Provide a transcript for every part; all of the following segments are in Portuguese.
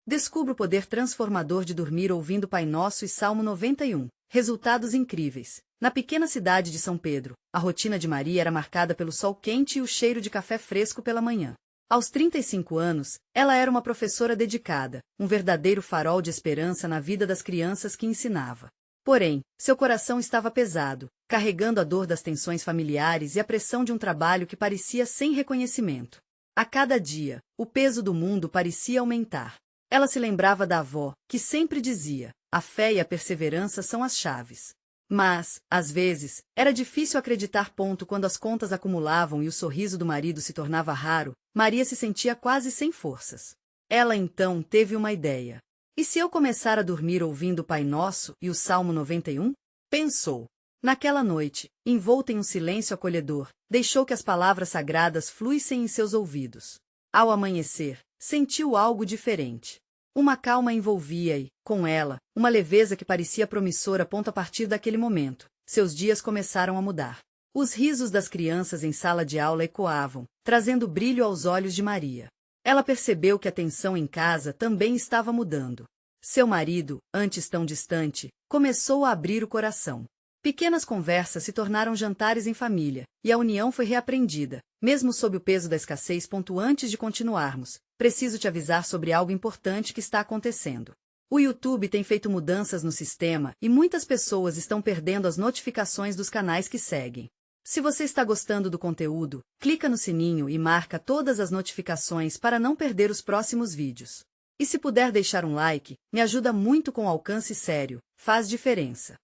Descubra o poder transformador de dormir ouvindo Pai Nosso e Salmo 91. Resultados incríveis. Na pequena cidade de São Pedro, a rotina de Maria era marcada pelo sol quente e o cheiro de café fresco pela manhã. Aos 35 anos, ela era uma professora dedicada, um verdadeiro farol de esperança na vida das crianças que ensinava. Porém, seu coração estava pesado, carregando a dor das tensões familiares e a pressão de um trabalho que parecia sem reconhecimento. A cada dia, o peso do mundo parecia aumentar. Ela se lembrava da avó, que sempre dizia: a fé e a perseverança são as chaves. Mas, às vezes, era difícil acreditar. Quando as contas acumulavam e o sorriso do marido se tornava raro, Maria se sentia quase sem forças. Ela então teve uma ideia. E se eu começar a dormir ouvindo o Pai Nosso e o Salmo 91? Pensou. Naquela noite, envolta em um silêncio acolhedor, deixou que as palavras sagradas fluíssem em seus ouvidos. Ao amanhecer, sentiu algo diferente. Uma calma envolvia e, com ela, uma leveza que parecia promissora. A partir daquele momento, seus dias começaram a mudar. Os risos das crianças em sala de aula ecoavam, trazendo brilho aos olhos de Maria. Ela percebeu que a tensão em casa também estava mudando. Seu marido, antes tão distante, começou a abrir o coração. Pequenas conversas se tornaram jantares em família, e a união foi reaprendida, mesmo sob o peso da escassez. Antes de continuarmos, preciso te avisar sobre algo importante que está acontecendo. O YouTube tem feito mudanças no sistema e muitas pessoas estão perdendo as notificações dos canais que seguem. Se você está gostando do conteúdo, clica no sininho e marca todas as notificações para não perder os próximos vídeos. E se puder deixar um like, me ajuda muito com alcance sério, faz diferença.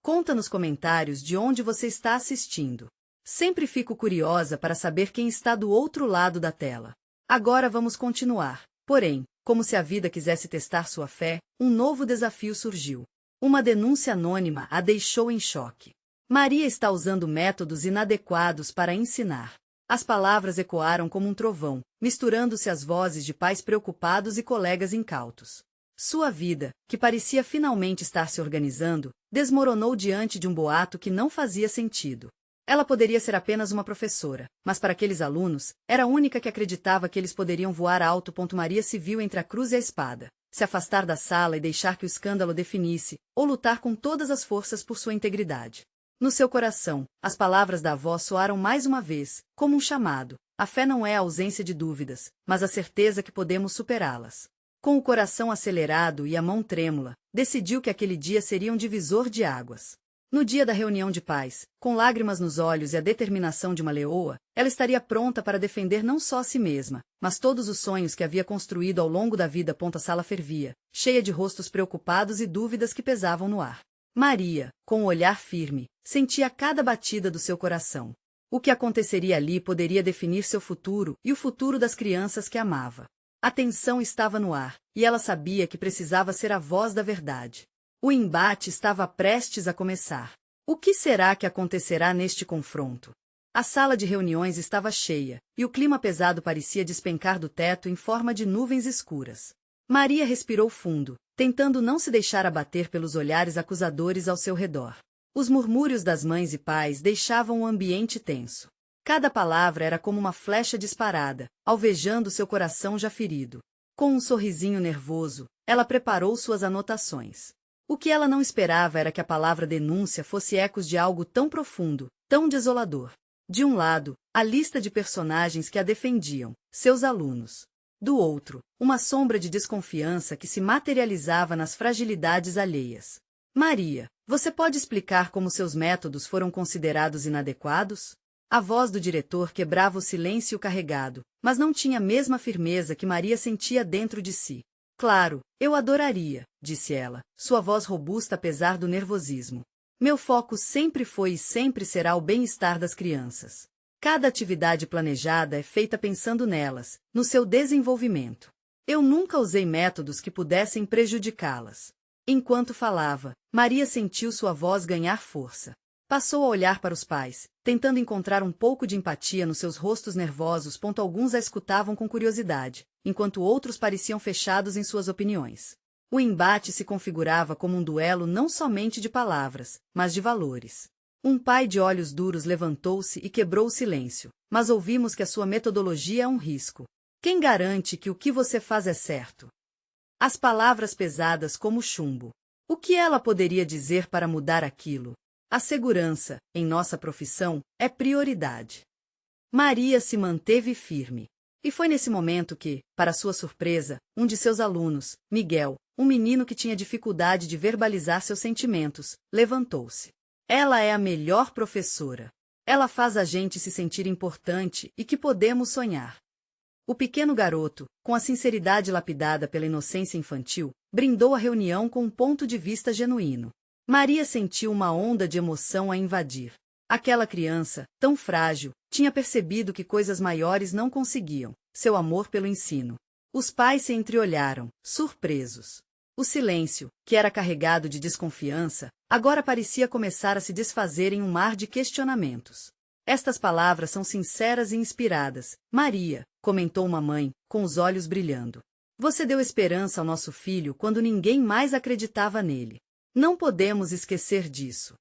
Conta nos comentários de onde você está assistindo. Sempre fico curiosa para saber quem está do outro lado da tela. Agora vamos continuar. Porém, como se a vida quisesse testar sua fé, um novo desafio surgiu. Uma denúncia anônima a deixou em choque. Maria está usando métodos inadequados para ensinar. As palavras ecoaram como um trovão, misturando-se às vozes de pais preocupados e colegas incautos. Sua vida, que parecia finalmente estar se organizando, desmoronou diante de um boato que não fazia sentido. Ela poderia ser apenas uma professora, mas para aqueles alunos, era a única que acreditava que eles poderiam voar alto. Maria se viu entre a cruz e a espada, se afastar da sala e deixar que o escândalo definisse, ou lutar com todas as forças por sua integridade. No seu coração, as palavras da avó soaram mais uma vez, como um chamado. A fé não é a ausência de dúvidas, mas a certeza que podemos superá-las. Com o coração acelerado e a mão trêmula, decidiu que aquele dia seria um divisor de águas. No dia da reunião de pais, com lágrimas nos olhos e a determinação de uma leoa, ela estaria pronta para defender não só a si mesma, mas todos os sonhos que havia construído ao longo da vida. A sala fervia, cheia de rostos preocupados e dúvidas que pesavam no ar. Maria, com o olhar firme, sentia cada batida do seu coração. O que aconteceria ali poderia definir seu futuro e o futuro das crianças que amava. A tensão estava no ar, e ela sabia que precisava ser a voz da verdade. O embate estava prestes a começar. O que será que acontecerá neste confronto? A sala de reuniões estava cheia, e o clima pesado parecia despencar do teto em forma de nuvens escuras. Maria respirou fundo, tentando não se deixar abater pelos olhares acusadores ao seu redor. Os murmúrios das mães e pais deixavam o ambiente tenso. Cada palavra era como uma flecha disparada, alvejando seu coração já ferido. Com um sorrisinho nervoso, ela preparou suas anotações. O que ela não esperava era que a palavra denúncia fosse ecos de algo tão profundo, tão desolador. De um lado, a lista de personagens que a defendiam, seus alunos. Do outro, uma sombra de desconfiança que se materializava nas fragilidades alheias. Maria, você pode explicar como seus métodos foram considerados inadequados? A voz do diretor quebrava o silêncio carregado, mas não tinha a mesma firmeza que Maria sentia dentro de si. Claro, eu adoraria, disse ela, sua voz robusta apesar do nervosismo. Meu foco sempre foi e sempre será o bem-estar das crianças. Cada atividade planejada é feita pensando nelas, no seu desenvolvimento. Eu nunca usei métodos que pudessem prejudicá-las. Enquanto falava, Maria sentiu sua voz ganhar força. Passou a olhar para os pais, tentando encontrar um pouco de empatia nos seus rostos nervosos. Alguns a escutavam com curiosidade, enquanto outros pareciam fechados em suas opiniões. O embate se configurava como um duelo não somente de palavras, mas de valores. Um pai de olhos duros levantou-se e quebrou o silêncio, mas ouvimos que a sua metodologia é um risco. Quem garante que o que você faz é certo? As palavras pesadas como chumbo. O que ela poderia dizer para mudar aquilo? A segurança, em nossa profissão, é prioridade. Maria se manteve firme. E foi nesse momento que, para sua surpresa, um de seus alunos, Miguel, um menino que tinha dificuldade de verbalizar seus sentimentos, levantou-se. Ela é a melhor professora. Ela faz a gente se sentir importante e que podemos sonhar. O pequeno garoto, com a sinceridade lapidada pela inocência infantil, brindou a reunião com um ponto de vista genuíno. Maria sentiu uma onda de emoção a invadir. Aquela criança, tão frágil, tinha percebido que coisas maiores não conseguiam, seu amor pelo ensino. Os pais se entreolharam, surpresos. O silêncio, que era carregado de desconfiança, agora parecia começar a se desfazer em um mar de questionamentos. Estas palavras são sinceras e inspiradas, Maria, comentou uma mãe, com os olhos brilhando. Você deu esperança ao nosso filho quando ninguém mais acreditava nele. Não podemos esquecer disso.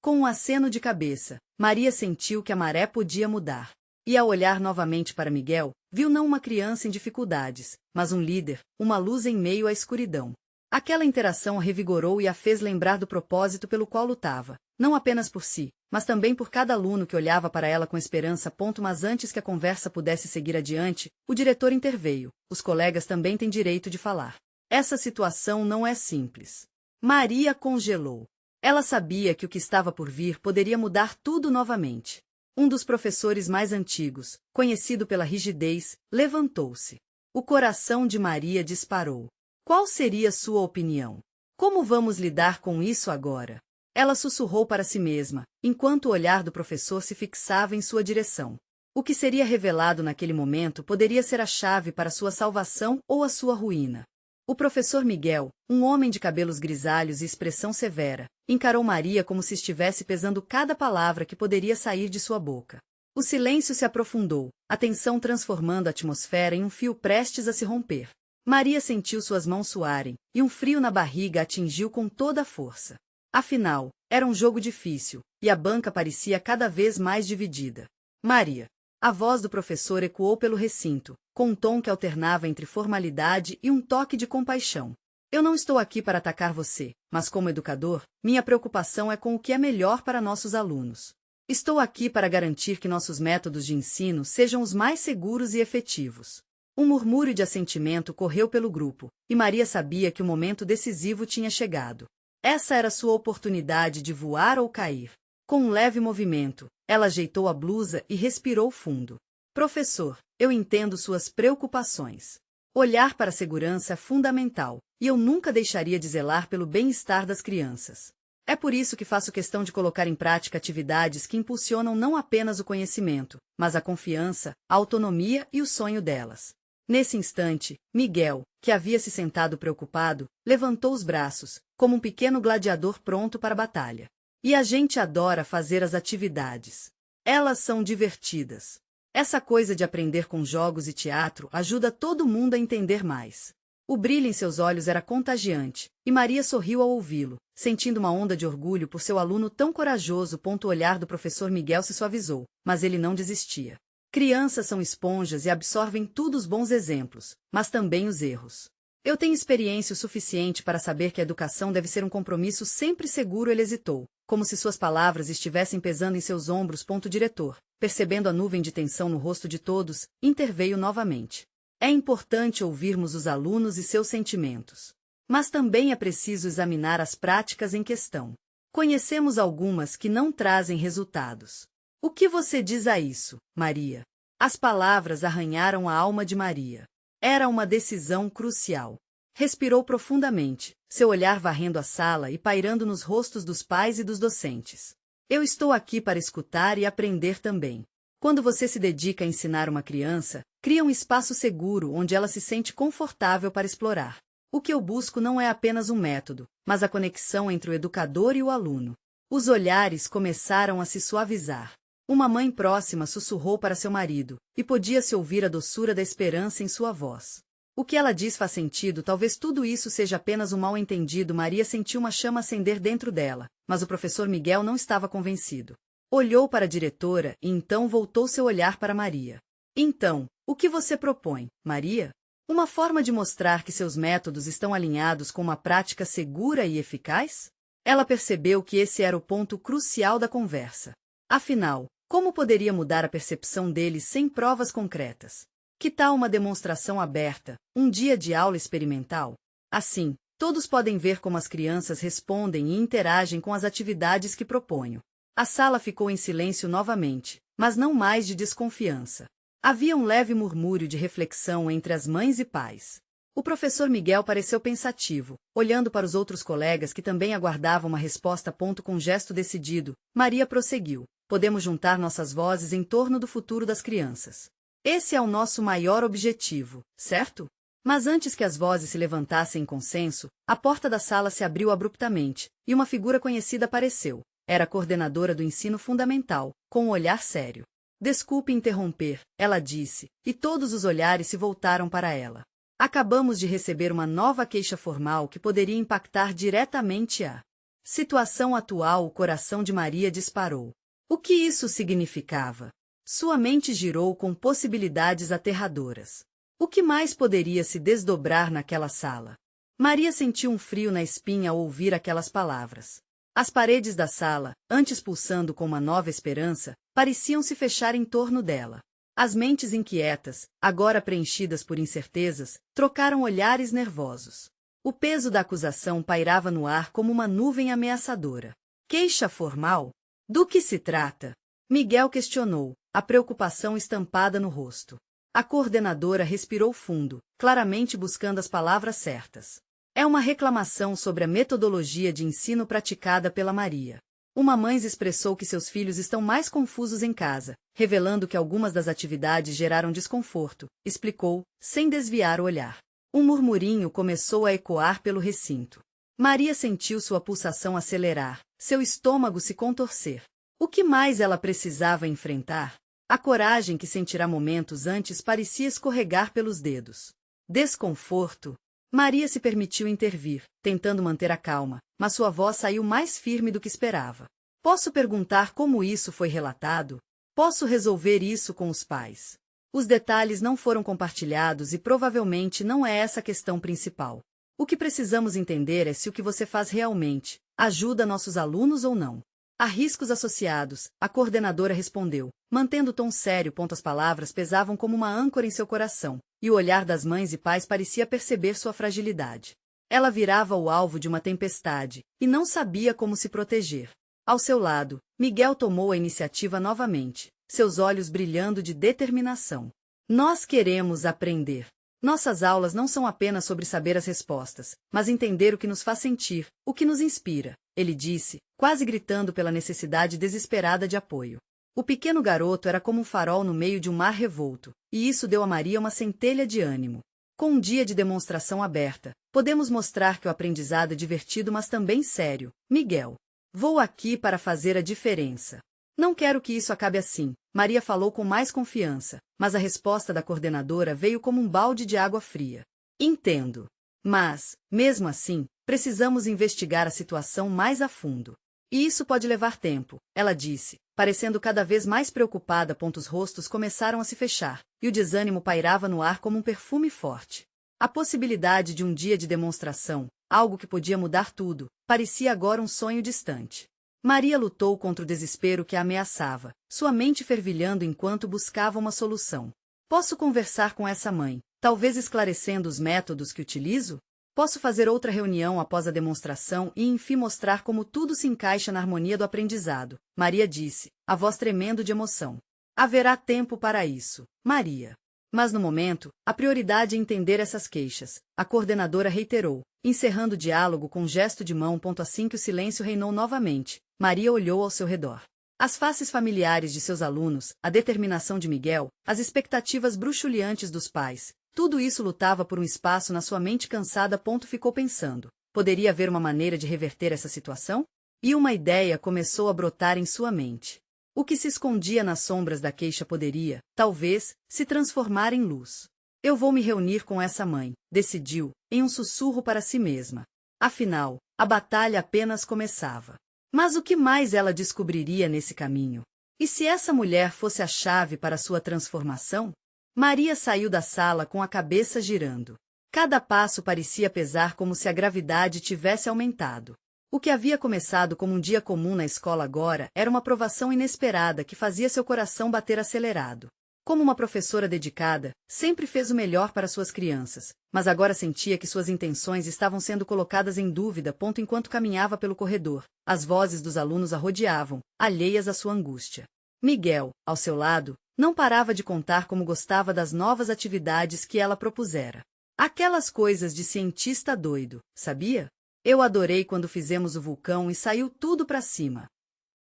Com um aceno de cabeça, Maria sentiu que a maré podia mudar. E ao olhar novamente para Miguel, viu não uma criança em dificuldades, mas um líder, uma luz em meio à escuridão. Aquela interação a revigorou e a fez lembrar do propósito pelo qual lutava, não apenas por si, mas também por cada aluno que olhava para ela com esperança. Mas antes que a conversa pudesse seguir adiante, o diretor interveio. Os colegas também têm direito de falar. Essa situação não é simples. Maria congelou. Ela sabia que o que estava por vir poderia mudar tudo novamente. Um dos professores mais antigos, conhecido pela rigidez, levantou-se. O coração de Maria disparou. Qual seria sua opinião? Como vamos lidar com isso agora? Ela sussurrou para si mesma, enquanto o olhar do professor se fixava em sua direção. O que seria revelado naquele momento poderia ser a chave para sua salvação ou a sua ruína. O professor Miguel, um homem de cabelos grisalhos e expressão severa, encarou Maria como se estivesse pesando cada palavra que poderia sair de sua boca. O silêncio se aprofundou, a tensão transformando a atmosfera em um fio prestes a se romper. Maria sentiu suas mãos suarem, e um frio na barriga a atingiu com toda a força. Afinal, era um jogo difícil, e a banca parecia cada vez mais dividida. Maria. A voz do professor ecoou pelo recinto, com um tom que alternava entre formalidade e um toque de compaixão. Eu não estou aqui para atacar você, mas como educador, minha preocupação é com o que é melhor para nossos alunos. Estou aqui para garantir que nossos métodos de ensino sejam os mais seguros e efetivos. Um murmúrio de assentimento correu pelo grupo, e Maria sabia que o momento decisivo tinha chegado. Essa era sua oportunidade de voar ou cair. Com um leve movimento, ela ajeitou a blusa e respirou fundo. Professor, eu entendo suas preocupações. Olhar para a segurança é fundamental, e eu nunca deixaria de zelar pelo bem-estar das crianças. É por isso que faço questão de colocar em prática atividades que impulsionam não apenas o conhecimento, mas a confiança, a autonomia e o sonho delas. Nesse instante, Miguel, que havia se sentado preocupado, levantou os braços, como um pequeno gladiador pronto para a batalha. E a gente adora fazer as atividades. Elas são divertidas. Essa coisa de aprender com jogos e teatro ajuda todo mundo a entender mais. O brilho em seus olhos era contagiante, e Maria sorriu ao ouvi-lo, sentindo uma onda de orgulho por seu aluno tão corajoso. O olhar do professor Miguel se suavizou, mas ele não desistia. Crianças são esponjas e absorvem tudo os bons exemplos, mas também os erros. Eu tenho experiência o suficiente para saber que a educação deve ser um compromisso sempre seguro. Ele hesitou, como se suas palavras estivessem pesando em seus ombros. Diretor, percebendo a nuvem de tensão no rosto de todos, interveio novamente. É importante ouvirmos os alunos e seus sentimentos. Mas também é preciso examinar as práticas em questão. Conhecemos algumas que não trazem resultados. O que você diz a isso, Maria? As palavras arranharam a alma de Maria. Era uma decisão crucial. Respirou profundamente, seu olhar varrendo a sala e pairando nos rostos dos pais e dos docentes. Eu estou aqui para escutar e aprender também. Quando você se dedica a ensinar uma criança, cria um espaço seguro onde ela se sente confortável para explorar. O que eu busco não é apenas um método, mas a conexão entre o educador e o aluno. Os olhares começaram a se suavizar. Uma mãe próxima sussurrou para seu marido, e podia-se ouvir a doçura da esperança em sua voz. O que ela diz faz sentido, talvez tudo isso seja apenas um mal-entendido. Maria sentiu uma chama acender dentro dela, mas o professor Miguel não estava convencido. Olhou para a diretora e então voltou seu olhar para Maria. Então, o que você propõe, Maria? Uma forma de mostrar que seus métodos estão alinhados com uma prática segura e eficaz? Ela percebeu que esse era o ponto crucial da conversa. Afinal, como poderia mudar a percepção deles sem provas concretas? Que tal uma demonstração aberta, um dia de aula experimental? Assim, todos podem ver como as crianças respondem e interagem com as atividades que proponho. A sala ficou em silêncio novamente, mas não mais de desconfiança. Havia um leve murmúrio de reflexão entre as mães e pais. O professor Miguel pareceu pensativo, olhando para os outros colegas que também aguardavam uma resposta. Com gesto decidido, Maria prosseguiu: podemos juntar nossas vozes em torno do futuro das crianças. Esse é o nosso maior objetivo, certo? Mas antes que as vozes se levantassem em consenso, a porta da sala se abriu abruptamente, e uma figura conhecida apareceu. Era a coordenadora do ensino fundamental, com um olhar sério. Desculpe interromper, ela disse, e todos os olhares se voltaram para ela. Acabamos de receber uma nova queixa formal que poderia impactar diretamente a situação atual. O coração de Maria disparou. O que isso significava? Sua mente girou com possibilidades aterradoras. O que mais poderia se desdobrar naquela sala? Maria sentiu um frio na espinha ao ouvir aquelas palavras. As paredes da sala, antes pulsando com uma nova esperança, pareciam se fechar em torno dela. As mentes inquietas, agora preenchidas por incertezas, trocaram olhares nervosos. O peso da acusação pairava no ar como uma nuvem ameaçadora. Queixa formal? Do que se trata? Miguel questionou, a preocupação estampada no rosto. A coordenadora respirou fundo, claramente buscando as palavras certas. É uma reclamação sobre a metodologia de ensino praticada pela Maria. Uma mãe expressou que seus filhos estão mais confusos em casa, revelando que algumas das atividades geraram desconforto, explicou, sem desviar o olhar. Um murmurinho começou a ecoar pelo recinto. Maria sentiu sua pulsação acelerar, seu estômago se contorcer. O que mais ela precisava enfrentar? A coragem que sentirá momentos antes parecia escorregar pelos dedos. Desconforto? Maria se permitiu intervir, tentando manter a calma, mas sua voz saiu mais firme do que esperava. Posso perguntar como isso foi relatado? Posso resolver isso com os pais? Os detalhes não foram compartilhados e provavelmente não é essa a questão principal. O que precisamos entender é se o que você faz realmente ajuda nossos alunos ou não. Há riscos associados, a coordenadora respondeu, mantendo o tom sério. As palavras pesavam como uma âncora em seu coração, e o olhar das mães e pais parecia perceber sua fragilidade. Ela virava o alvo de uma tempestade, e não sabia como se proteger. Ao seu lado, Miguel tomou a iniciativa novamente, seus olhos brilhando de determinação. Nós queremos aprender. Nossas aulas não são apenas sobre saber as respostas, mas entender o que nos faz sentir, o que nos inspira, ele disse, quase gritando pela necessidade desesperada de apoio. O pequeno garoto era como um farol no meio de um mar revolto, e isso deu a Maria uma centelha de ânimo. Com um dia de demonstração aberta, podemos mostrar que o aprendizado é divertido, mas também sério. Miguel, vou aqui para fazer a diferença. Não quero que isso acabe assim, Maria falou com mais confiança, mas a resposta da coordenadora veio como um balde de água fria. Entendo. Mas, mesmo assim, precisamos investigar a situação mais a fundo. E isso pode levar tempo, ela disse, parecendo cada vez mais preocupada. Os rostos começaram a se fechar, e o desânimo pairava no ar como um perfume forte. A possibilidade de um dia de demonstração, algo que podia mudar tudo, parecia agora um sonho distante. Maria lutou contra o desespero que a ameaçava, sua mente fervilhando enquanto buscava uma solução. Posso conversar com essa mãe, talvez esclarecendo os métodos que utilizo? Posso fazer outra reunião após a demonstração e enfim mostrar como tudo se encaixa na harmonia do aprendizado, Maria disse, a voz tremendo de emoção. Haverá tempo para isso, Maria. Mas no momento, a prioridade é entender essas queixas, a coordenadora reiterou, encerrando o diálogo com um gesto de mão. Assim que o silêncio reinou novamente, Maria olhou ao seu redor. As faces familiares de seus alunos, a determinação de Miguel, as expectativas bruxuleantes dos pais, tudo isso lutava por um espaço na sua mente cansada. Ficou pensando, poderia haver uma maneira de reverter essa situação? E uma ideia começou a brotar em sua mente. O que se escondia nas sombras da queixa poderia, talvez, se transformar em luz. Eu vou me reunir com essa mãe, decidiu, em um sussurro para si mesma. Afinal, a batalha apenas começava. Mas o que mais ela descobriria nesse caminho? E se essa mulher fosse a chave para sua transformação? Maria saiu da sala com a cabeça girando. Cada passo parecia pesar como se a gravidade tivesse aumentado. O que havia começado como um dia comum na escola agora era uma provação inesperada que fazia seu coração bater acelerado. Como uma professora dedicada, sempre fez o melhor para suas crianças, mas agora sentia que suas intenções estavam sendo colocadas em dúvida. Enquanto caminhava pelo corredor, as vozes dos alunos a rodeavam, alheias à sua angústia. Miguel, ao seu lado, não parava de contar como gostava das novas atividades que ela propusera. Aquelas coisas de cientista doido, sabia? Eu adorei quando fizemos o vulcão e saiu tudo para cima.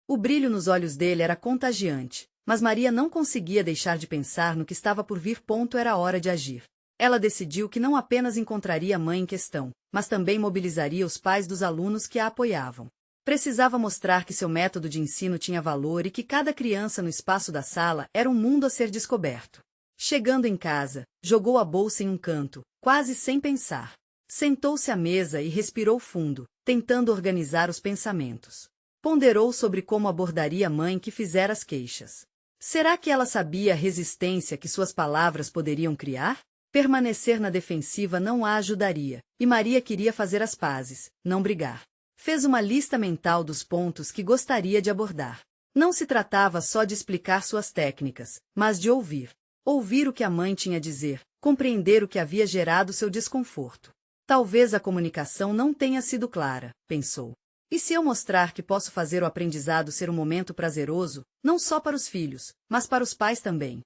O brilho nos olhos dele era contagiante, mas Maria não conseguia deixar de pensar no que estava por vir. Era hora de agir. Ela decidiu que não apenas encontraria a mãe em questão, mas também mobilizaria os pais dos alunos que a apoiavam. Precisava mostrar que seu método de ensino tinha valor e que cada criança no espaço da sala era um mundo a ser descoberto. Chegando em casa, jogou a bolsa em um canto, quase sem pensar. Sentou-se à mesa e respirou fundo, tentando organizar os pensamentos. Ponderou sobre como abordaria a mãe que fizera as queixas. Será que ela sabia a resistência que suas palavras poderiam criar? Permanecer na defensiva não a ajudaria, e Maria queria fazer as pazes, não brigar. Fez uma lista mental dos pontos que gostaria de abordar. Não se tratava só de explicar suas técnicas, mas de ouvir. Ouvir o que a mãe tinha a dizer, compreender o que havia gerado seu desconforto. Talvez a comunicação não tenha sido clara, pensou. E se eu mostrar que posso fazer o aprendizado ser um momento prazeroso, não só para os filhos, mas para os pais também?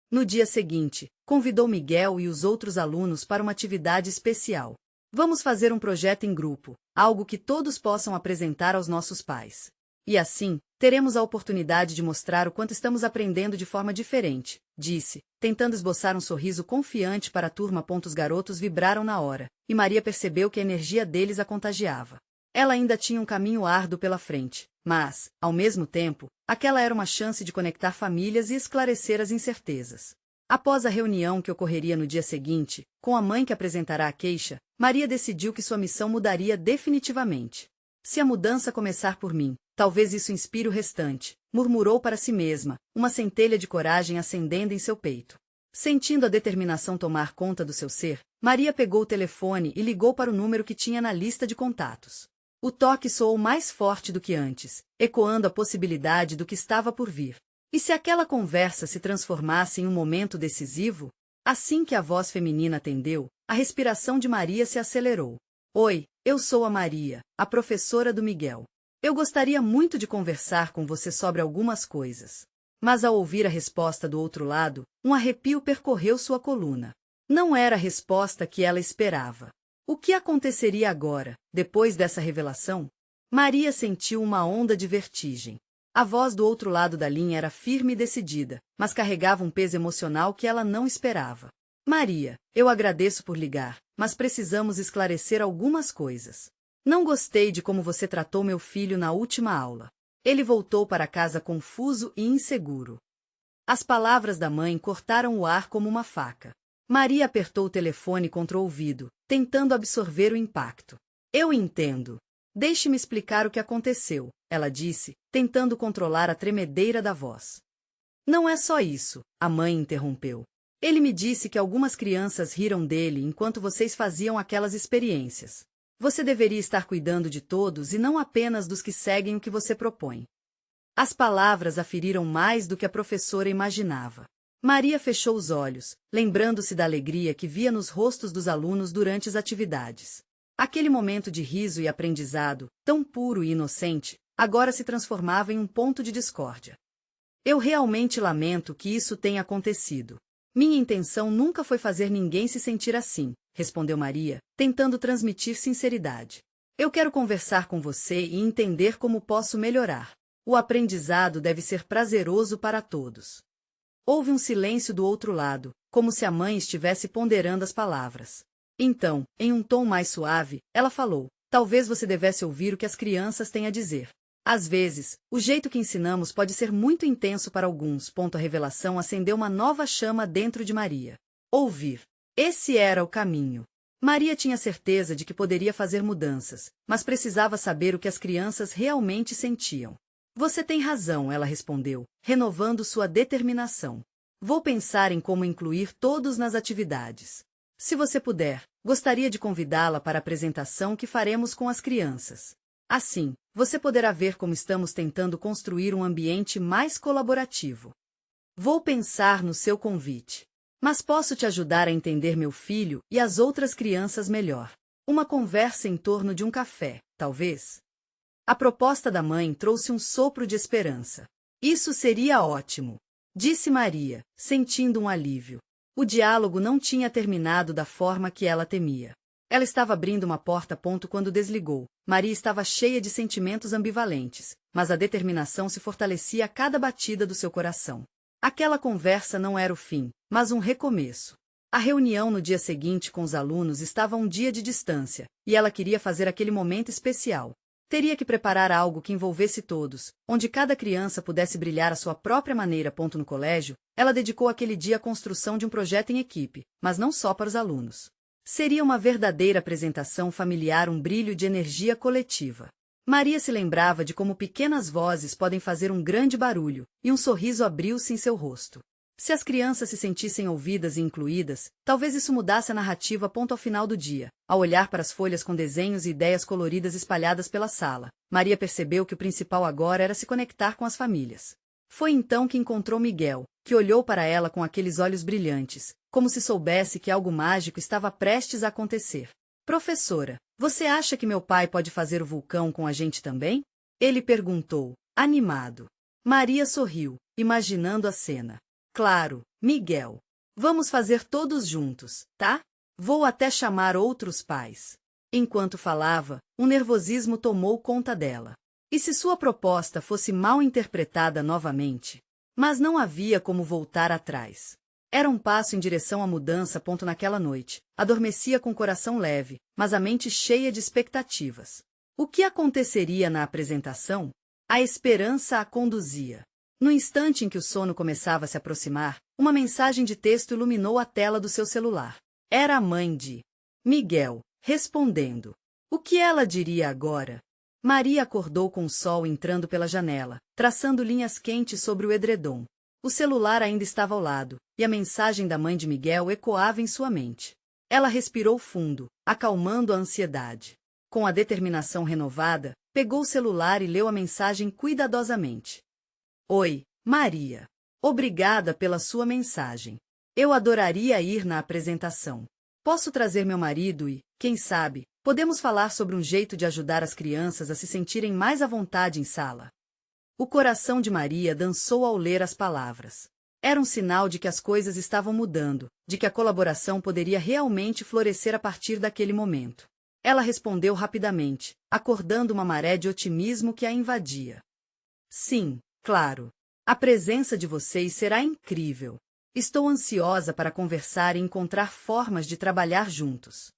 No dia seguinte, convidou Miguel e os outros alunos para uma atividade especial. Vamos fazer um projeto em grupo, algo que todos possam apresentar aos nossos pais. E assim, teremos a oportunidade de mostrar o quanto estamos aprendendo de forma diferente, disse, tentando esboçar um sorriso confiante para a turma. Os garotos vibraram na hora, e Maria percebeu que a energia deles a contagiava. Ela ainda tinha um caminho árduo pela frente, mas, ao mesmo tempo, aquela era uma chance de conectar famílias e esclarecer as incertezas. Após a reunião que ocorreria no dia seguinte, com a mãe que apresentará a queixa, Maria decidiu que sua missão mudaria definitivamente. Se a mudança começar por mim, talvez isso inspire o restante, murmurou para si mesma, uma centelha de coragem acendendo em seu peito. Sentindo a determinação tomar conta do seu ser, Maria pegou o telefone e ligou para o número que tinha na lista de contatos. O toque soou mais forte do que antes, ecoando a possibilidade do que estava por vir. E se aquela conversa se transformasse em um momento decisivo? Assim que a voz feminina atendeu, a respiração de Maria se acelerou. Oi, eu sou a Maria, a professora do Miguel. Eu gostaria muito de conversar com você sobre algumas coisas. Mas ao ouvir a resposta do outro lado, um arrepio percorreu sua coluna. Não era a resposta que ela esperava. O que aconteceria agora, depois dessa revelação? Maria sentiu uma onda de vertigem. A voz do outro lado da linha era firme e decidida, mas carregava um peso emocional que ela não esperava. Maria, eu agradeço por ligar, mas precisamos esclarecer algumas coisas. Não gostei de como você tratou meu filho na última aula. Ele voltou para casa confuso e inseguro. As palavras da mãe cortaram o ar como uma faca. Maria apertou o telefone contra o ouvido, tentando absorver o impacto. Eu entendo. Deixe-me explicar o que aconteceu, ela disse, tentando controlar a tremedeira da voz. Não é só isso, a mãe interrompeu. Ele me disse que algumas crianças riram dele enquanto vocês faziam aquelas experiências. Você deveria estar cuidando de todos e não apenas dos que seguem o que você propõe. As palavras a feriram mais do que a professora imaginava. Maria fechou os olhos, lembrando-se da alegria que via nos rostos dos alunos durante as atividades. Aquele momento de riso e aprendizado, tão puro e inocente, agora se transformava em um ponto de discórdia. Eu realmente lamento que isso tenha acontecido. Minha intenção nunca foi fazer ninguém se sentir assim, respondeu Maria, tentando transmitir sinceridade. Eu quero conversar com você e entender como posso melhorar. O aprendizado deve ser prazeroso para todos. Houve um silêncio do outro lado, como se a mãe estivesse ponderando as palavras. Então, em um tom mais suave, ela falou, talvez você devesse ouvir o que as crianças têm a dizer. Às vezes, o jeito que ensinamos pode ser muito intenso para alguns. A revelação acendeu uma nova chama dentro de Maria. Ouvir. Esse era o caminho. Maria tinha certeza de que poderia fazer mudanças, mas precisava saber o que as crianças realmente sentiam. Você tem razão, ela respondeu, renovando sua determinação. Vou pensar em como incluir todos nas atividades. Se você puder, gostaria de convidá-la para a apresentação que faremos com as crianças. Assim, você poderá ver como estamos tentando construir um ambiente mais colaborativo. Vou pensar no seu convite. Mas posso te ajudar a entender meu filho e as outras crianças melhor. Uma conversa em torno de um café, talvez? A proposta da mãe trouxe um sopro de esperança. Isso seria ótimo, disse Maria, sentindo um alívio. O diálogo não tinha terminado da forma que ela temia. Ela estava abrindo uma porta quando desligou. Maria estava cheia de sentimentos ambivalentes, mas a determinação se fortalecia a cada batida do seu coração. Aquela conversa não era o fim, mas um recomeço. A reunião no dia seguinte com os alunos estava a um dia de distância, e ela queria fazer aquele momento especial. Teria que preparar algo que envolvesse todos, onde cada criança pudesse brilhar à sua própria maneira. No colégio, ela dedicou aquele dia à construção de um projeto em equipe, mas não só para os alunos. Seria uma verdadeira apresentação familiar, um brilho de energia coletiva. Maria se lembrava de como pequenas vozes podem fazer um grande barulho, e um sorriso abriu-se em seu rosto. Se as crianças se sentissem ouvidas e incluídas, talvez isso mudasse a narrativa. Ao final do dia, ao olhar para as folhas com desenhos e ideias coloridas espalhadas pela sala, Maria percebeu que o principal agora era se conectar com as famílias. Foi então que encontrou Miguel, que olhou para ela com aqueles olhos brilhantes, como se soubesse que algo mágico estava prestes a acontecer. Professora, você acha que meu pai pode fazer o vulcão com a gente também? Ele perguntou, animado. Maria sorriu, imaginando a cena. Claro, Miguel. Vamos fazer todos juntos, tá? Vou até chamar outros pais. Enquanto falava, um nervosismo tomou conta dela. E se sua proposta fosse mal interpretada novamente? Mas não havia como voltar atrás. Era um passo em direção à mudança. Naquela noite, adormecia com o coração leve, mas a mente cheia de expectativas. O que aconteceria na apresentação? A esperança a conduzia. No instante em que o sono começava a se aproximar, uma mensagem de texto iluminou a tela do seu celular. Era a mãe de Miguel, respondendo. O que ela diria agora? Maria acordou com o sol entrando pela janela, traçando linhas quentes sobre o edredom. O celular ainda estava ao lado, e a mensagem da mãe de Miguel ecoava em sua mente. Ela respirou fundo, acalmando a ansiedade. Com a determinação renovada, pegou o celular e leu a mensagem cuidadosamente. Oi, Maria. Obrigada pela sua mensagem. Eu adoraria ir na apresentação. Posso trazer meu marido e, quem sabe, podemos falar sobre um jeito de ajudar as crianças a se sentirem mais à vontade em sala. O coração de Maria dançou ao ler as palavras. Era um sinal de que as coisas estavam mudando, de que a colaboração poderia realmente florescer a partir daquele momento. Ela respondeu rapidamente, acordando uma maré de otimismo que a invadia. Sim, claro. A presença de vocês será incrível. Estou ansiosa para conversar e encontrar formas de trabalhar juntos.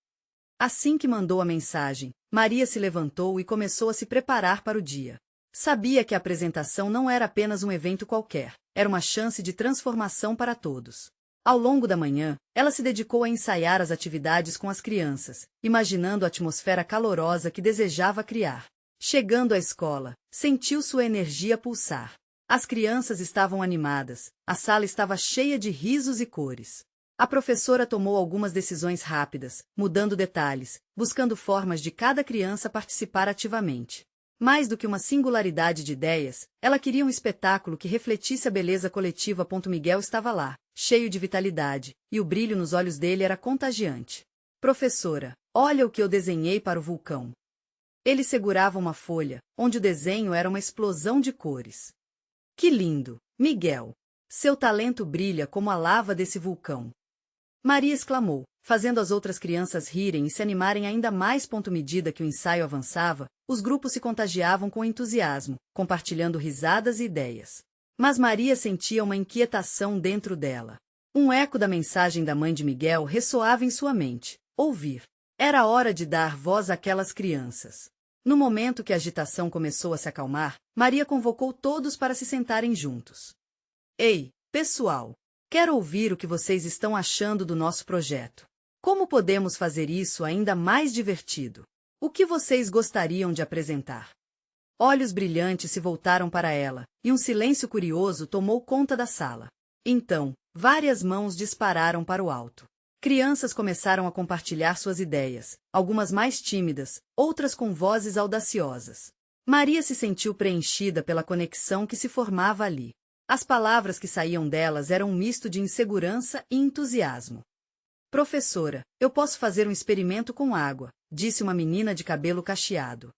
Assim que mandou a mensagem, Maria se levantou e começou a se preparar para o dia. Sabia que a apresentação não era apenas um evento qualquer, era uma chance de transformação para todos. Ao longo da manhã, ela se dedicou a ensaiar as atividades com as crianças, imaginando a atmosfera calorosa que desejava criar. Chegando à escola, sentiu sua energia pulsar. As crianças estavam animadas, a sala estava cheia de risos e cores. A professora tomou algumas decisões rápidas, mudando detalhes, buscando formas de cada criança participar ativamente. Mais do que uma singularidade de ideias, ela queria um espetáculo que refletisse a beleza coletiva. Miguel estava lá, cheio de vitalidade, e o brilho nos olhos dele era contagiante. Professora, olha o que eu desenhei para o vulcão. Ele segurava uma folha, onde o desenho era uma explosão de cores. Que lindo, Miguel! Seu talento brilha como a lava desse vulcão. Maria exclamou, fazendo as outras crianças rirem e se animarem ainda mais. À medida que o ensaio avançava, os grupos se contagiavam com entusiasmo, compartilhando risadas e ideias. Mas Maria sentia uma inquietação dentro dela. Um eco da mensagem da mãe de Miguel ressoava em sua mente. Ouvir. Era hora de dar voz àquelas crianças. No momento que a agitação começou a se acalmar, Maria convocou todos para se sentarem juntos. Ei, pessoal! Quero ouvir o que vocês estão achando do nosso projeto. Como podemos fazer isso ainda mais divertido? O que vocês gostariam de apresentar? Olhos brilhantes se voltaram para ela, e um silêncio curioso tomou conta da sala. Então, várias mãos dispararam para o alto. Crianças começaram a compartilhar suas ideias, algumas mais tímidas, outras com vozes audaciosas. Maria se sentiu preenchida pela conexão que se formava ali. As palavras que saíam delas eram um misto de insegurança e entusiasmo. Professora, eu posso fazer um experimento com água, disse uma menina de cabelo cacheado.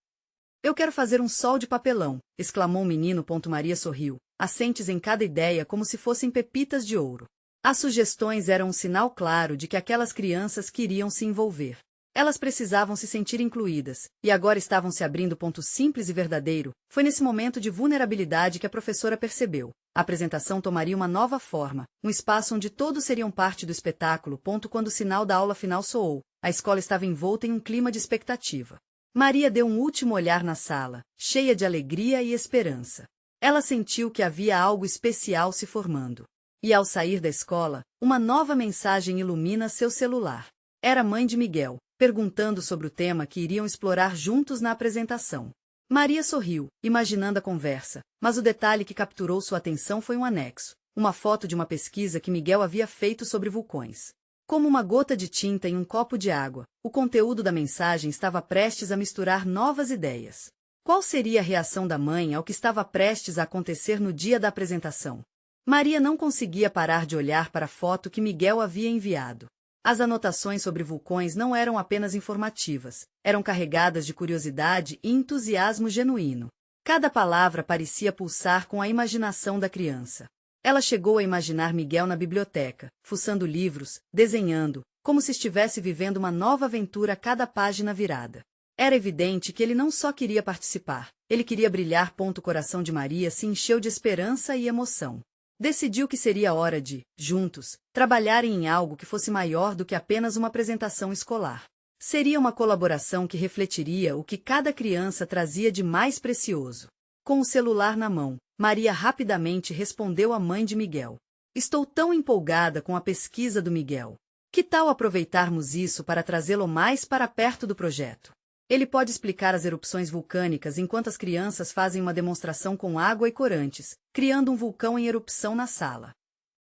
Eu quero fazer um sol de papelão, exclamou o menino. Maria sorriu, assentes em cada ideia como se fossem pepitas de ouro. As sugestões eram um sinal claro de que aquelas crianças queriam se envolver. Elas precisavam se sentir incluídas, e agora estavam se abrindo. Simples e verdadeiro, foi nesse momento de vulnerabilidade que a professora percebeu. A apresentação tomaria uma nova forma, um espaço onde todos seriam parte do espetáculo. Quando o sinal da aula final soou, a escola estava envolta em um clima de expectativa. Maria deu um último olhar na sala, cheia de alegria e esperança. Ela sentiu que havia algo especial se formando. E ao sair da escola, uma nova mensagem ilumina seu celular. Era a mãe de Miguel, perguntando sobre o tema que iriam explorar juntos na apresentação. Maria sorriu, imaginando a conversa, mas o detalhe que capturou sua atenção foi um anexo, uma foto de uma pesquisa que Miguel havia feito sobre vulcões. Como uma gota de tinta em um copo de água, o conteúdo da mensagem estava prestes a misturar novas ideias. Qual seria a reação da mãe ao que estava prestes a acontecer no dia da apresentação? Maria não conseguia parar de olhar para a foto que Miguel havia enviado. As anotações sobre vulcões não eram apenas informativas, eram carregadas de curiosidade e entusiasmo genuíno. Cada palavra parecia pulsar com a imaginação da criança. Ela chegou a imaginar Miguel na biblioteca, fuçando livros, desenhando, como se estivesse vivendo uma nova aventura a cada página virada. Era evidente que ele não só queria participar, ele queria brilhar. O coração de Maria se encheu de esperança e emoção. Decidiu que seria hora de, juntos, trabalharem em algo que fosse maior do que apenas uma apresentação escolar. Seria uma colaboração que refletiria o que cada criança trazia de mais precioso. Com o celular na mão, Maria rapidamente respondeu à mãe de Miguel. Estou tão empolgada com a pesquisa do Miguel. Que tal aproveitarmos isso para trazê-lo mais para perto do projeto? Ele pode explicar as erupções vulcânicas enquanto as crianças fazem uma demonstração com água e corantes, criando um vulcão em erupção na sala.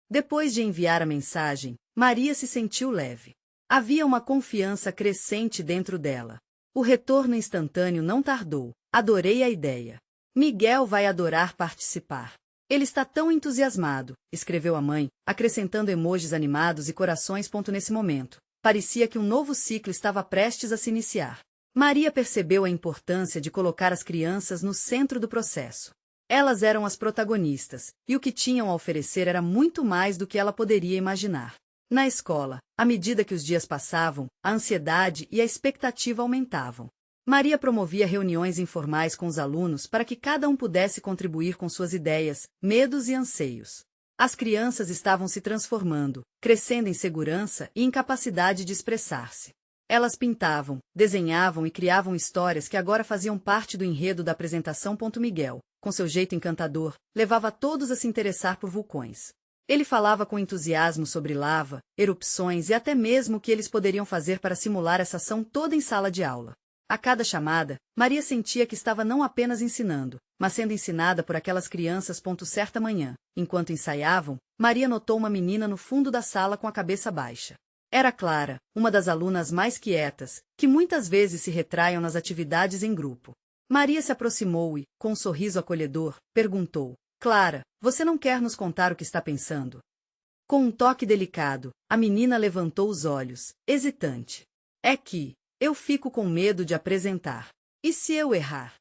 Depois de enviar a mensagem, Maria se sentiu leve. Havia uma confiança crescente dentro dela. O retorno instantâneo não tardou. Adorei a ideia. Miguel vai adorar participar. Ele está tão entusiasmado, escreveu a mãe, acrescentando emojis animados e corações. Nesse momento, parecia que um novo ciclo estava prestes a se iniciar. Maria percebeu a importância de colocar as crianças no centro do processo. Elas eram as protagonistas, e o que tinham a oferecer era muito mais do que ela poderia imaginar. Na escola, à medida que os dias passavam, a ansiedade e a expectativa aumentavam. Maria promovia reuniões informais com os alunos para que cada um pudesse contribuir com suas ideias, medos e anseios. As crianças estavam se transformando, crescendo em segurança e em capacidade de expressar-se. Elas pintavam, desenhavam e criavam histórias que agora faziam parte do enredo da apresentação. Miguel, com seu jeito encantador, levava todos a se interessar por vulcões. Ele falava com entusiasmo sobre lava, erupções e até mesmo o que eles poderiam fazer para simular essa ação toda em sala de aula. A cada chamada, Maria sentia que estava não apenas ensinando, mas sendo ensinada por aquelas crianças. Certa manhã, enquanto ensaiavam, Maria notou uma menina no fundo da sala com a cabeça baixa. Era Clara, uma das alunas mais quietas, que muitas vezes se retraiam nas atividades em grupo. Maria se aproximou e, com um sorriso acolhedor, perguntou: Clara, você não quer nos contar o que está pensando? Com um toque delicado, a menina levantou os olhos, hesitante. É que eu fico com medo de apresentar. E se eu errar?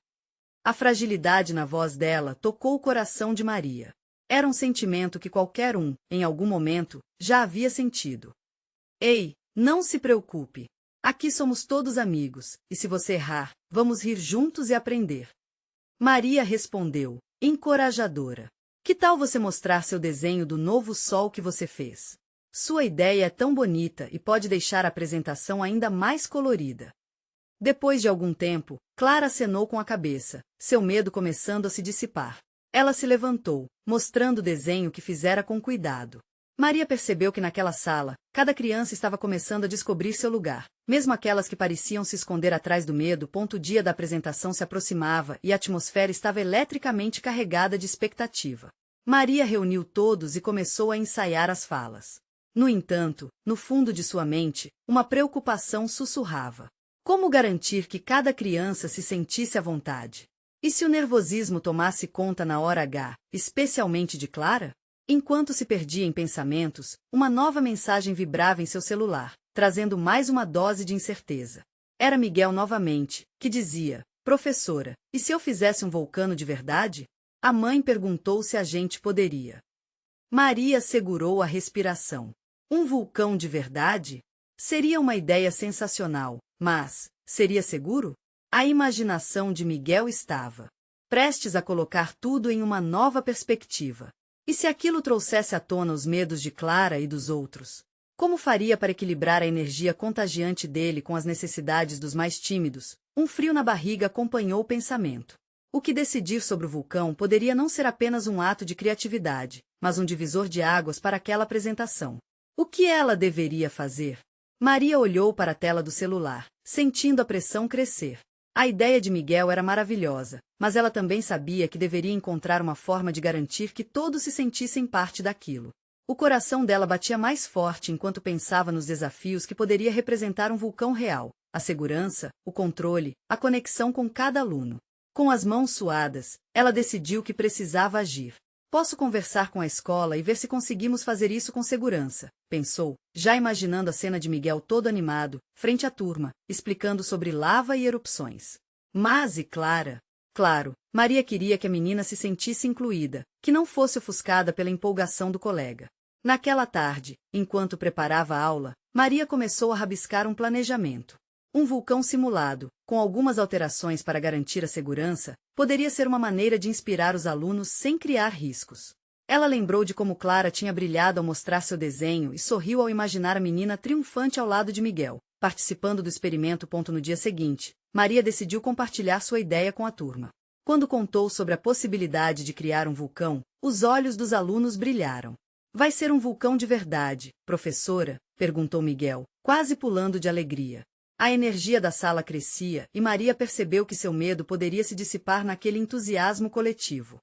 A fragilidade na voz dela tocou o coração de Maria. Era um sentimento que qualquer um, em algum momento, já havia sentido. Ei, não se preocupe. Aqui somos todos amigos, e se você errar, vamos rir juntos e aprender. Maria respondeu, encorajadora. Que tal você mostrar seu desenho do novo sol que você fez? Sua ideia é tão bonita e pode deixar a apresentação ainda mais colorida. Depois de algum tempo, Clara acenou com a cabeça, seu medo começando a se dissipar. Ela se levantou, mostrando o desenho que fizera com cuidado. Maria percebeu que naquela sala, cada criança estava começando a descobrir seu lugar, mesmo aquelas que pareciam se esconder atrás do medo. O dia da apresentação se aproximava e a atmosfera estava eletricamente carregada de expectativa. Maria reuniu todos e começou a ensaiar as falas. No entanto, no fundo de sua mente, uma preocupação sussurrava. Como garantir que cada criança se sentisse à vontade? E se o nervosismo tomasse conta na hora H, especialmente de Clara? Enquanto se perdia em pensamentos, uma nova mensagem vibrava em seu celular, trazendo mais uma dose de incerteza. Era Miguel novamente, que dizia: Professora, e se eu fizesse um vulcano de verdade? A mãe perguntou se a gente poderia. Maria segurou a respiração. Um vulcão de verdade? Seria uma ideia sensacional, mas seria seguro? A imaginação de Miguel estava prestes a colocar tudo em uma nova perspectiva. E se aquilo trouxesse à tona os medos de Clara e dos outros? Como faria para equilibrar a energia contagiante dele com as necessidades dos mais tímidos? Um frio na barriga acompanhou o pensamento. O que decidir sobre o vulcão poderia não ser apenas um ato de criatividade, mas um divisor de águas para aquela apresentação. O que ela deveria fazer? Maria olhou para a tela do celular, sentindo a pressão crescer. A ideia de Miguel era maravilhosa, mas ela também sabia que deveria encontrar uma forma de garantir que todos se sentissem parte daquilo. O coração dela batia mais forte enquanto pensava nos desafios que poderia representar um vulcão real: a segurança, o controle, a conexão com cada aluno. Com as mãos suadas, ela decidiu que precisava agir. Posso conversar com a escola e ver se conseguimos fazer isso com segurança, pensou, já imaginando a cena de Miguel todo animado, frente à turma, explicando sobre lava e erupções. Mas e Clara? Claro, Maria queria que a menina se sentisse incluída, que não fosse ofuscada pela empolgação do colega. Naquela tarde, enquanto preparava a aula, Maria começou a rabiscar um planejamento. Um vulcão simulado, com algumas alterações para garantir a segurança, poderia ser uma maneira de inspirar os alunos sem criar riscos. Ela lembrou de como Clara tinha brilhado ao mostrar seu desenho e sorriu ao imaginar a menina triunfante ao lado de Miguel, participando do experimento. No dia seguinte, Maria decidiu compartilhar sua ideia com a turma. Quando contou sobre a possibilidade de criar um vulcão, os olhos dos alunos brilharam. Vai ser um vulcão de verdade, professora? Perguntou Miguel, quase pulando de alegria. A energia da sala crescia e Maria percebeu que seu medo poderia se dissipar naquele entusiasmo coletivo.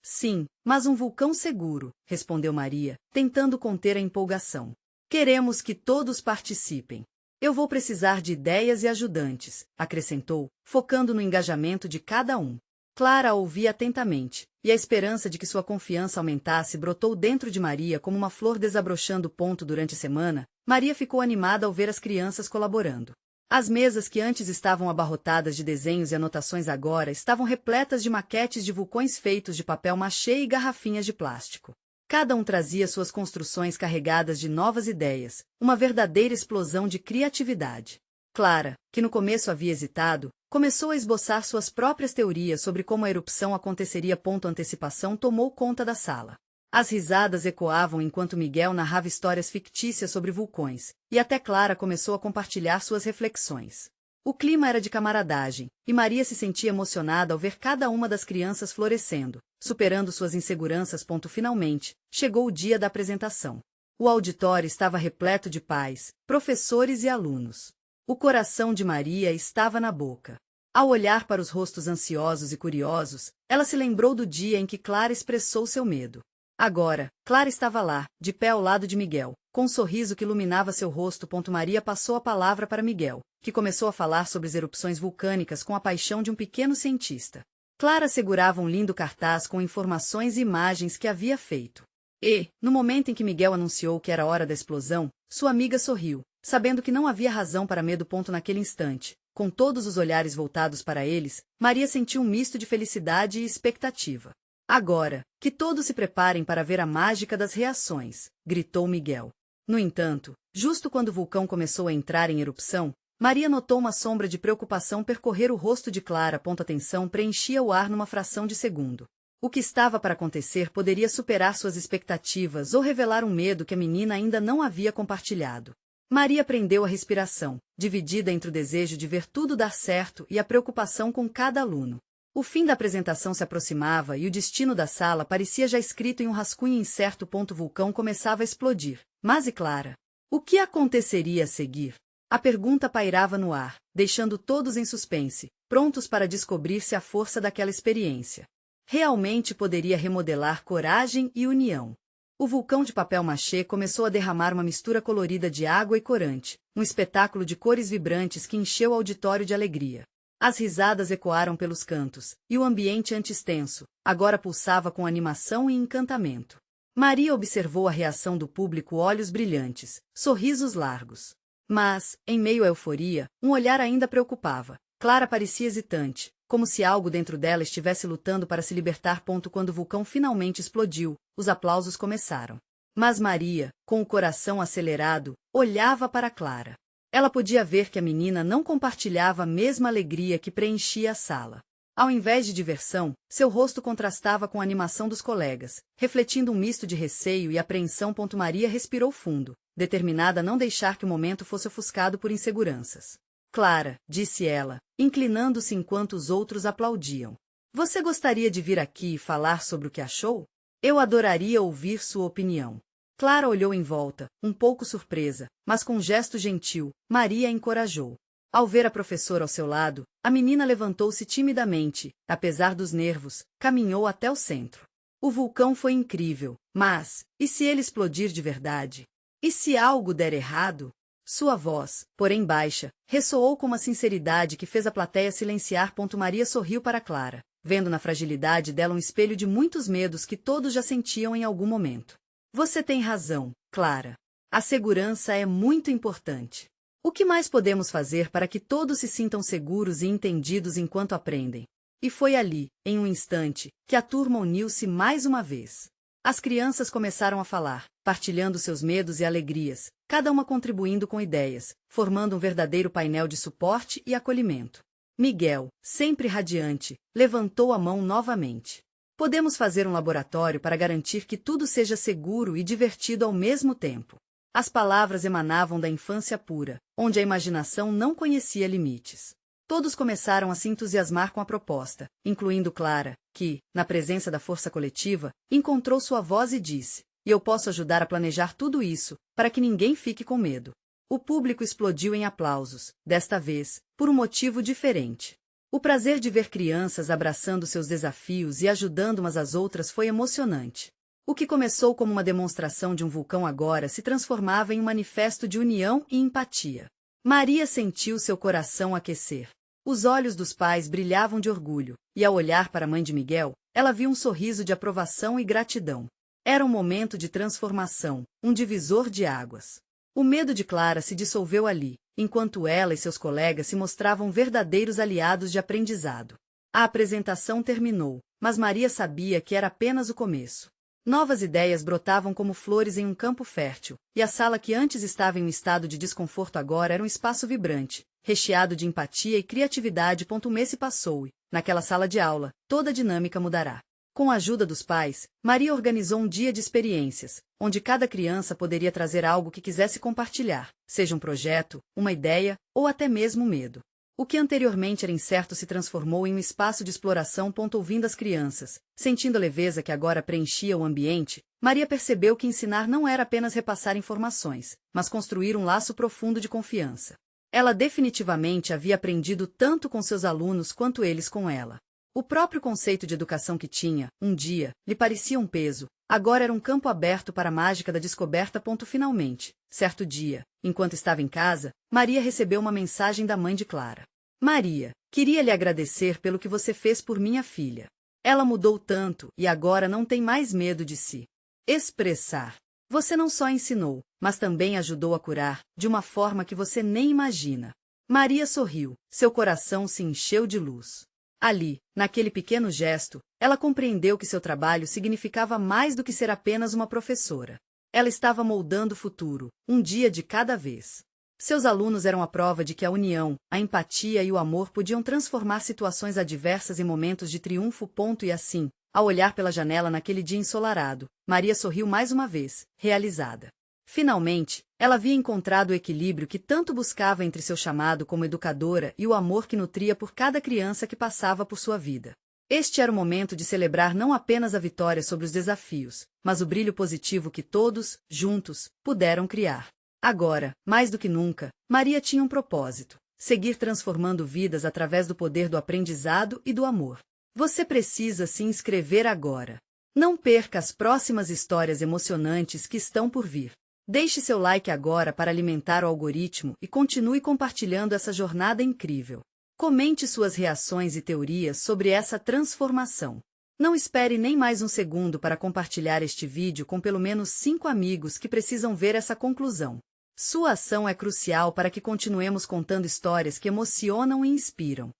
Sim, mas um vulcão seguro, respondeu Maria, tentando conter a empolgação. Queremos que todos participem. Eu vou precisar de ideias e ajudantes, acrescentou, focando no engajamento de cada um. Clara a ouvia atentamente, e a esperança de que sua confiança aumentasse brotou dentro de Maria como uma flor desabrochando. Durante a semana, Maria ficou animada ao ver as crianças colaborando. As mesas que antes estavam abarrotadas de desenhos e anotações agora estavam repletas de maquetes de vulcões feitos de papel machê e garrafinhas de plástico. Cada um trazia suas construções carregadas de novas ideias, uma verdadeira explosão de criatividade. Clara, que no começo havia hesitado, começou a esboçar suas próprias teorias sobre como a erupção aconteceria. A antecipação tomou conta da sala. As risadas ecoavam enquanto Miguel narrava histórias fictícias sobre vulcões, e até Clara começou a compartilhar suas reflexões. O clima era de camaradagem, e Maria se sentia emocionada ao ver cada uma das crianças florescendo, superando suas inseguranças. Finalmente, chegou o dia da apresentação. O auditório estava repleto de pais, professores e alunos. O coração de Maria estava na boca. Ao olhar para os rostos ansiosos e curiosos, ela se lembrou do dia em que Clara expressou seu medo. Agora, Clara estava lá, de pé ao lado de Miguel, com um sorriso que iluminava seu rosto. Maria passou a palavra para Miguel, que começou a falar sobre as erupções vulcânicas com a paixão de um pequeno cientista. Clara segurava um lindo cartaz com informações e imagens que havia feito. E, no momento em que Miguel anunciou que era a hora da explosão, sua amiga sorriu, sabendo que não havia razão para medo. Naquele instante, com todos os olhares voltados para eles, Maria sentiu um misto de felicidade e expectativa. Agora, que todos se preparem para ver a mágica das reações, gritou Miguel. No entanto, justo quando o vulcão começou a entrar em erupção, Maria notou uma sombra de preocupação percorrer o rosto de Clara. A tensão preenchia o ar numa fração de segundo. O que estava para acontecer poderia superar suas expectativas ou revelar um medo que a menina ainda não havia compartilhado. Maria prendeu a respiração, dividida entre o desejo de ver tudo dar certo e a preocupação com cada aluno. O fim da apresentação se aproximava e o destino da sala parecia já escrito em um rascunho incerto. O vulcão começava a explodir. Mas e Clara? O que aconteceria a seguir? A pergunta pairava no ar, deixando todos em suspense, prontos para descobrir se a força daquela experiência realmente poderia remodelar coragem e união. O vulcão de papel machê começou a derramar uma mistura colorida de água e corante, um espetáculo de cores vibrantes que encheu o auditório de alegria. As risadas ecoaram pelos cantos, e o ambiente antes tenso, agora pulsava com animação e encantamento. Maria observou a reação do público, olhos brilhantes, sorrisos largos. Mas, em meio à euforia, um olhar ainda preocupava. Clara parecia hesitante, como se algo dentro dela estivesse lutando para se libertar. Quando o vulcão finalmente explodiu, os aplausos começaram. Mas Maria, com o coração acelerado, olhava para Clara. Ela podia ver que a menina não compartilhava a mesma alegria que preenchia a sala. Ao invés de diversão, seu rosto contrastava com a animação dos colegas, refletindo um misto de receio e apreensão. Maria respirou fundo, determinada a não deixar que o momento fosse ofuscado por inseguranças. Clara, disse ela, inclinando-se enquanto os outros aplaudiam. Você gostaria de vir aqui e falar sobre o que achou? Eu adoraria ouvir sua opinião. Clara olhou em volta, um pouco surpresa, mas com um gesto gentil, Maria a encorajou. Ao ver a professora ao seu lado, a menina levantou-se timidamente, apesar dos nervos, caminhou até o centro. O vulcão foi incrível, mas, e se ele explodir de verdade? E se algo der errado? Sua voz, porém baixa, ressoou com uma sinceridade que fez a plateia silenciar. Maria sorriu para Clara, vendo na fragilidade dela um espelho de muitos medos que todos já sentiam em algum momento. Você tem razão, Clara. A segurança é muito importante. O que mais podemos fazer para que todos se sintam seguros e entendidos enquanto aprendem? E foi ali, em um instante, que a turma uniu-se mais uma vez. As crianças começaram a falar, partilhando seus medos e alegrias, cada uma contribuindo com ideias, formando um verdadeiro painel de suporte e acolhimento. Miguel, sempre radiante, levantou a mão novamente. Podemos fazer um laboratório para garantir que tudo seja seguro e divertido ao mesmo tempo. As palavras emanavam da infância pura, onde a imaginação não conhecia limites. Todos começaram a se entusiasmar com a proposta, incluindo Clara, que, na presença da força coletiva, encontrou sua voz e disse: "E eu posso ajudar a planejar tudo isso, para que ninguém fique com medo." O público explodiu em aplausos, desta vez, por um motivo diferente. O prazer de ver crianças abraçando seus desafios e ajudando umas às outras foi emocionante. O que começou como uma demonstração de um vulcão agora se transformava em um manifesto de união e empatia. Maria sentiu seu coração aquecer. Os olhos dos pais brilhavam de orgulho, e ao olhar para a mãe de Miguel, ela viu um sorriso de aprovação e gratidão. Era um momento de transformação, um divisor de águas. O medo de Clara se dissolveu ali, enquanto ela e seus colegas se mostravam verdadeiros aliados de aprendizado. A apresentação terminou, mas Maria sabia que era apenas o começo. Novas ideias brotavam como flores em um campo fértil, e a sala que antes estava em um estado de desconforto agora era um espaço vibrante, recheado de empatia e criatividade. Um mês se passou e, naquela sala de aula, toda a dinâmica mudará. Com a ajuda dos pais, Maria organizou um dia de experiências, onde cada criança poderia trazer algo que quisesse compartilhar, seja um projeto, uma ideia, ou até mesmo medo. O que anteriormente era incerto se transformou em um espaço de exploração. Ouvindo as crianças, sentindo a leveza que agora preenchia o ambiente, Maria percebeu que ensinar não era apenas repassar informações, mas construir um laço profundo de confiança. Ela definitivamente havia aprendido tanto com seus alunos quanto eles com ela. O próprio conceito de educação que tinha, um dia, lhe parecia um peso, agora era um campo aberto para a mágica da descoberta. Finalmente, certo dia, enquanto estava em casa, Maria recebeu uma mensagem da mãe de Clara. Maria, queria lhe agradecer pelo que você fez por minha filha. Ela mudou tanto e agora não tem mais medo de se expressar. Você não só ensinou, mas também ajudou a curar, de uma forma que você nem imagina. Maria sorriu, seu coração se encheu de luz. Ali, naquele pequeno gesto, ela compreendeu que seu trabalho significava mais do que ser apenas uma professora. Ela estava moldando o futuro, um dia de cada vez. Seus alunos eram a prova de que a união, a empatia e o amor podiam transformar situações adversas em momentos de triunfo. E assim, ao olhar pela janela naquele dia ensolarado, Maria sorriu mais uma vez, realizada. Finalmente, ela havia encontrado o equilíbrio que tanto buscava entre seu chamado como educadora e o amor que nutria por cada criança que passava por sua vida. Este era o momento de celebrar não apenas a vitória sobre os desafios, mas o brilho positivo que todos, juntos, puderam criar. Agora, mais do que nunca, Maria tinha um propósito: seguir transformando vidas através do poder do aprendizado e do amor. Você precisa se inscrever agora. Não perca as próximas histórias emocionantes que estão por vir. Deixe seu like agora para alimentar o algoritmo e continue compartilhando essa jornada incrível. Comente suas reações e teorias sobre essa transformação. Não espere nem mais um segundo para compartilhar este vídeo com pelo menos 5 amigos que precisam ver essa conclusão. Sua ação é crucial para que continuemos contando histórias que emocionam e inspiram.